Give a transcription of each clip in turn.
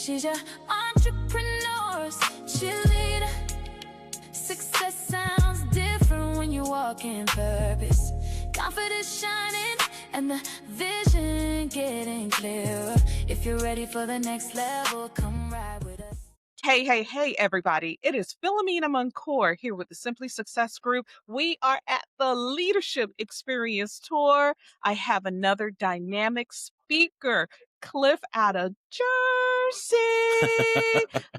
She's your entrepreneur's cheerleader. Success sounds different when you walk in purpose. Confidence shining and the vision getting clearer. If you're ready for the next level, come ride with us. Hey, everybody. It is Philomena Moncour here with the Simply Success Group. We are at the Leadership Experience Tour. I have another dynamic speaker, Cliff out of Jersey.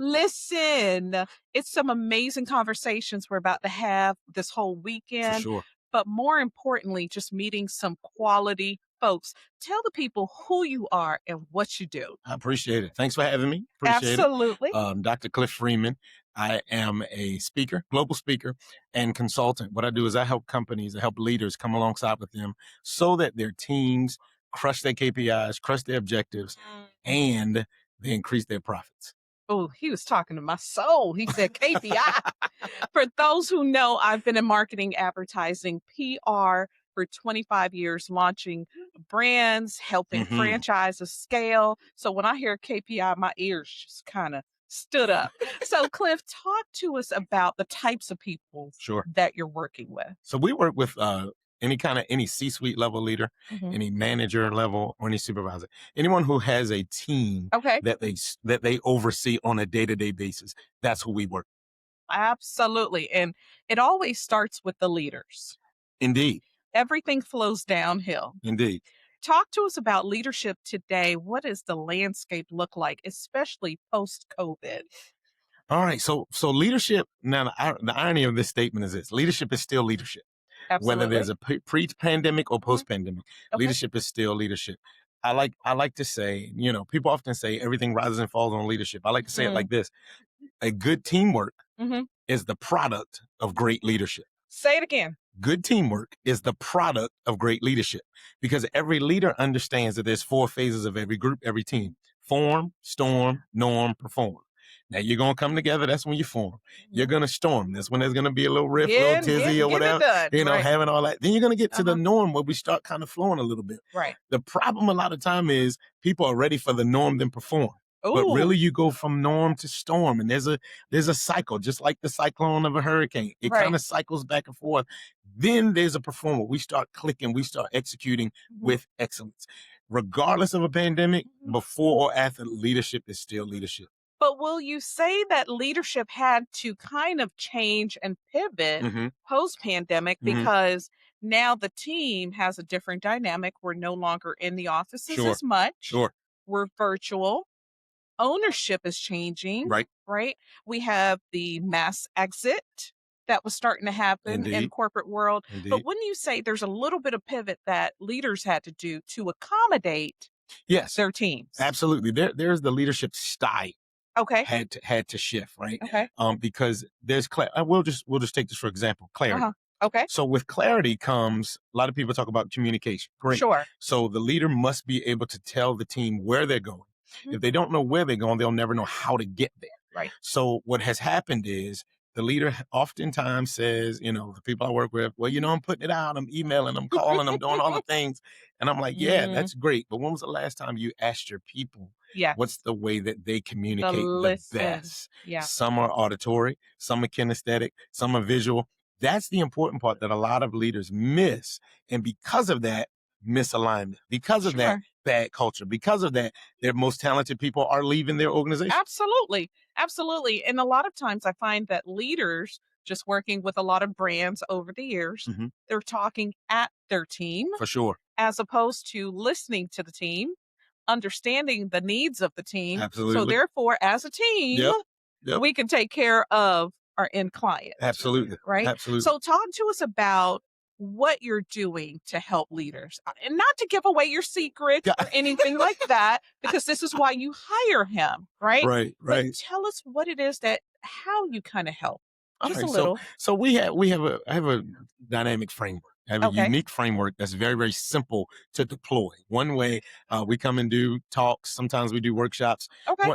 Listen, it's some amazing conversations we're about to have this whole weekend. For sure. But more importantly, just meeting some quality folks. Tell the people who you are and what you do. I appreciate it. Thanks for having me. Appreciate Absolutely. it. Dr. Cliff Freeman. I am a speaker, global speaker, and consultant. What I do is I help companies, I help leaders come alongside with them so that their teams crush their KPIs, crush their objectives, and they increase their profits. Oh, he was talking to my soul. He said KPI. For those who know, I've been in marketing, advertising, PR for 25 years, launching brands, helping franchises scale. So when I hear KPI, my ears just kind of stood up. So Cliff, talk to us about the types of people Sure. that you're working with. So we work with any C-suite level leader, any manager level, or any supervisor, anyone who has a team that they oversee on a day-to-day basis. That's who we work. Absolutely. And it always starts with the leaders. Indeed. Everything flows downhill. Indeed. Talk to us about leadership today. What does the landscape look like, especially post-COVID? All right. So leadership, now the irony of this statement is this: leadership is still leadership. Absolutely. Whether there's a pre-pandemic or post-pandemic, leadership is still leadership. I like to say, people often say everything rises and falls on leadership. I like to say it like this: a good teamwork is the product of great leadership. Say it again. Good teamwork is the product of great leadership, because every leader understands that there's 4 phases of every group, every team: form, storm, norm, perform. Now you're going to come together. That's when you form. You're going to storm. That's when there's going to be a little rift, a little tizzy or whatever, having all that. Then you're going to get to the norm where we start kind of flowing a little bit. Right. The problem a lot of time is people are ready for the norm, then perform. Ooh. But really you go from norm to storm, and there's a cycle, just like the cyclone of a hurricane. It kind of cycles back and forth. Then there's a performer. We start clicking, we start executing with excellence. Regardless of a pandemic, before or after, leadership is still leadership. But will you say that leadership had to kind of change and pivot post-pandemic because now the team has a different dynamic? We're no longer in the offices as much. Sure. We're virtual. Ownership is changing. Right. We have the mass exit that was starting to happen in corporate world. But wouldn't you say there's a little bit of pivot that leaders had to do to accommodate their teams? Absolutely. There's the leadership style. Okay. Had to shift, right? Okay. Because there's we'll just take this for example, clarity. Okay. So with clarity comes, a lot of people talk about communication. Great. Sure. So the leader must be able to tell the team where they're going. If they don't know where they're going, they'll never know how to get there. Right. So what has happened is the leader oftentimes says, the people I work with, well, I'm putting it out, I'm emailing, I'm calling, I'm doing all the things. And I'm like, yeah, that's great. But when was the last time you asked your people what's the way that they communicate the best? Yeah. Some are auditory, some are kinesthetic, some are visual. That's the important part that a lot of leaders miss. And because of that, misalignment, because of that, bad culture, because of that, their most talented people are leaving their organization. Absolutely. Absolutely. And a lot of times I find that leaders, just working with a lot of brands over the years, they're talking at their team. For sure. As opposed to listening to the team, understanding the needs of the team. Absolutely. So therefore, as a team, we can take care of our end client. Absolutely. Right? Absolutely. So talk to us about what you're doing to help leaders, and not to give away your secret or anything like that, because this is why you hire him, right? Right. But tell us what it is how you kind of help. Just a little. So I have a dynamic framework. I have a Okay. unique framework that's very, very simple to deploy. One way, we come and do talks. Sometimes we do workshops. Okay.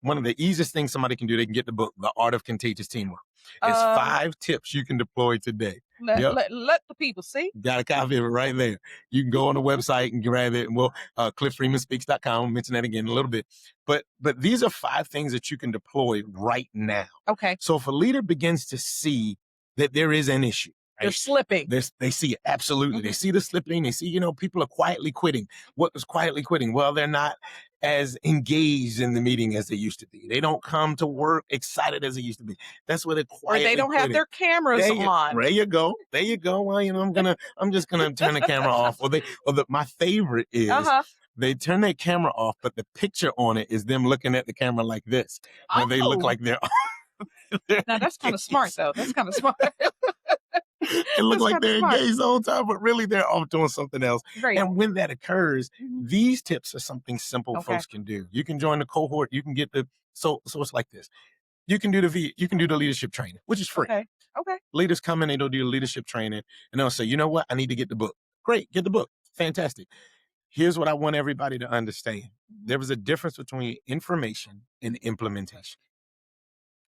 One of the easiest things somebody can do, they can get the book, The Art of Contagious Teamwork. It's 5 tips you can deploy today. Let the people see. Got a copy of it right there. You can go on the website and grab it. And we'll cliffreemanspeaks.com. I'll mention that again in a little bit. But these are 5 things that you can deploy right now. Okay. So if a leader begins to see that there is an issue, They're slipping. they see it. Absolutely. Mm-hmm. They see the slipping. They see, people are quietly quitting. What was quietly quitting? Well, they're not as engaged in the meeting as they used to be. They don't come to work excited as they used to be. That's where they're quietly Or they don't quitting. have their cameras on. There you go. There you go. Well, I'm just gonna turn the camera off. My favorite is they turn their camera off, but the picture on it is them looking at the camera like this. Where they look like they're now that's kind of smart though. That's kind of smart. It looks like they're engaged the whole time, but really they're off doing something else. Right. And when that occurs, these tips are something simple folks can do. You can join the cohort. You can get so it's like this. You can do the leadership training, which is free. Okay. Leaders come in and they'll do leadership training and they'll say, you know what? I need to get the book. Great. Get the book. Fantastic. Here's what I want everybody to understand. There was a difference between information and implementation.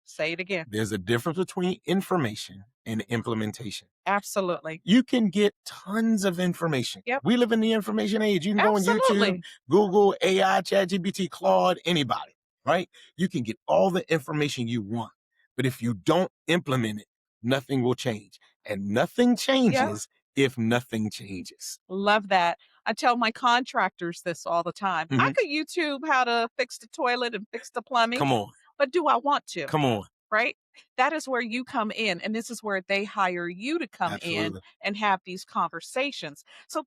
Say it again. There's a difference between information and implementation. Absolutely. You can get tons of information. Yep. We live in the information age. You can go on YouTube, Google, AI, ChatGPT, Claude, anybody, right? You can get all the information you want. But if you don't implement it, nothing will change. And nothing changes if nothing changes. Love that. I tell my contractors this all the time. I could YouTube how to fix the toilet and fix the plumbing. Come on. But do I want to? Come on. Right? That is where you come in. And this is where they hire you to come in and have these conversations. So,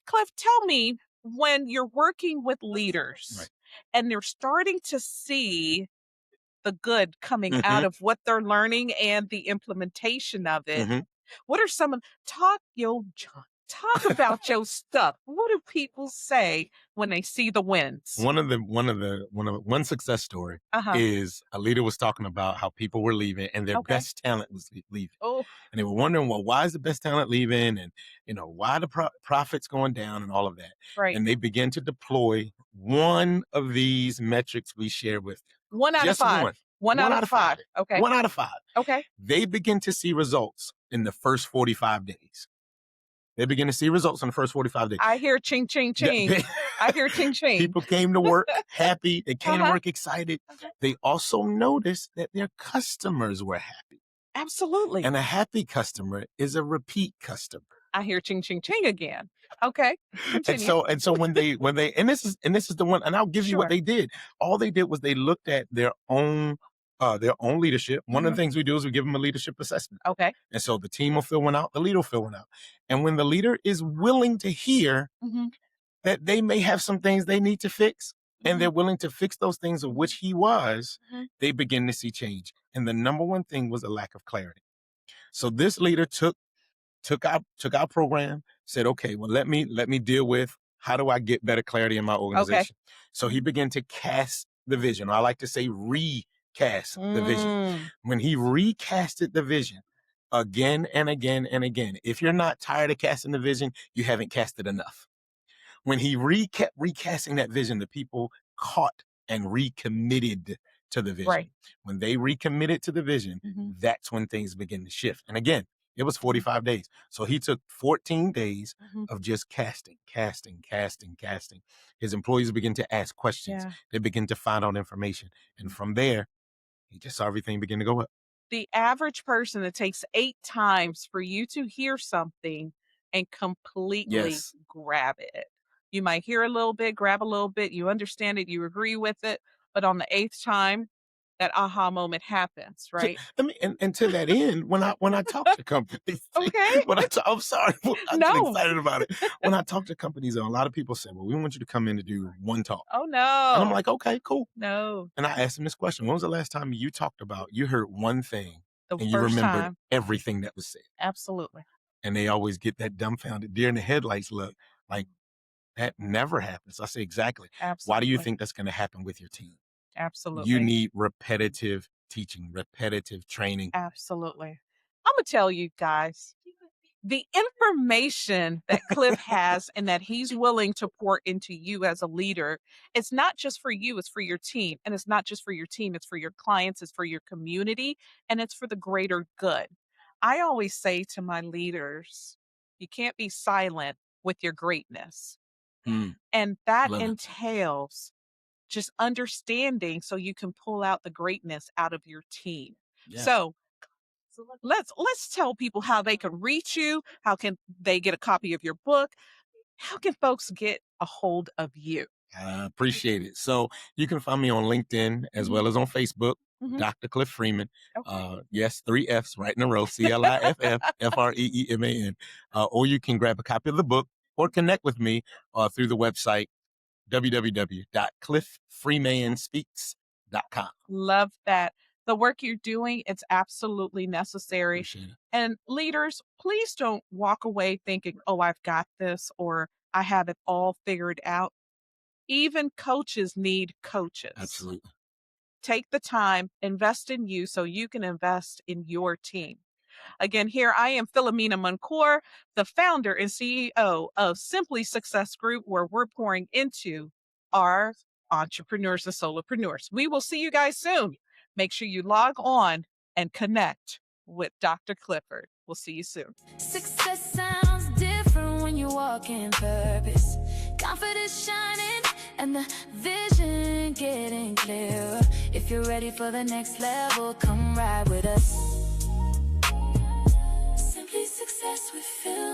Cliff, tell me, when you're working with leaders and they're starting to see the good coming out of what they're learning and the implementation of it, what are some of talk about your stuff? What do people say when they see the wins? One success story is a leader was talking about how people were leaving and their best talent was leaving. And they were wondering, well, why is the best talent leaving? And, why the profits going down and all of that. Right. And they began to deploy one of these metrics we share with them. 1 out of 5. One out of 5. Okay. 1 out of 5. Okay. They begin to see results in the first 45 days. They begin to see results in the first 45 days. I hear ching, ching, ching. I hear ching, ching. People came to work happy. They came to work excited. They also noticed that their customers were happy. Absolutely. And a happy customer is a repeat customer. I hear ching, ching, ching again. Okay. Continue. And so when they this is the one, and I'll give you what they did. All they did was they looked at their own leadership. One of the things we do is we give them a leadership assessment. Okay. And so the team will fill one out, the leader will fill one out. And when the leader is willing to hear that they may have some things they need to fix, and they're willing to fix those things of which he was, they begin to see change. And the number one thing was a lack of clarity. So this leader took our program, said, okay, well, let me deal with how do I get better clarity in my organization. Okay. So he began to cast the vision. I like to say recast the vision. When he recasted the vision again and again and again, if you're not tired of casting the vision, you haven't casted enough. When he kept recasting that vision, the people caught and recommitted to the vision. Right. When they recommitted to the vision, that's when things begin to shift. And again, it was 45 days. So he took 14 days of just casting. His employees begin to ask questions. Yeah. They begin to find out information. And from there, he just saw everything begin to go up. The average person, it takes 8 times for you to hear something and completely grab it. You might hear a little bit, grab a little bit, you understand it, you agree with it, but on the 8th time, that aha moment happens, right? And to that end, when I talk to companies, I'm sorry, I'm excited about it. When I talk to companies, a lot of people say, well, we want you to come in to do one talk. Oh, no. And I'm like, okay, cool. No. And I asked them this question. When was the last time you heard one thing and you remembered everything that was said? Absolutely. And they always get that dumbfounded deer in the headlights look, like that never happens. I say, exactly. Absolutely. Why do you think that's going to happen with your team? Absolutely. You need repetitive teaching, repetitive training. Absolutely. I'm going to tell you guys, the information that Cliff has and that he's willing to pour into you as a leader, it's not just for you, it's for your team. And it's not just for your team, it's for your clients, it's for your community, and it's for the greater good. I always say to my leaders, you can't be silent with your greatness. Mm, And that love it. entails just understanding so you can pull out the greatness out of your team. Yeah. So let's tell people how they can reach you. How can they get a copy of your book? How can folks get a hold of you? I appreciate it. So you can find me on LinkedIn as well as on Facebook, Mhm. Dr. Cliff Freeman. Okay. Yes, 3 F's right in a row, CLIFF, FREEMAN. Or you can grab a copy of the book or connect with me through the website, www.clifffreemanspeaks.com. Love that. The work you're doing, it's absolutely necessary. Appreciate it. And leaders, please don't walk away thinking, oh, I've got this or I have it all figured out. Even coaches need coaches. Absolutely. Take the time, invest in you so you can invest in your team. Again, here I am, Philomena Moncour, the founder and CEO of Simply Success Group, where we're pouring into our entrepreneurs and solopreneurs. We will see you guys soon. Make sure you log on and connect with Dr. Clifford. We'll see you soon. Success sounds different when you walk in purpose. Confidence shining and the vision getting clearer. If you're ready for the next level, come ride with us. Simply Success with Phil.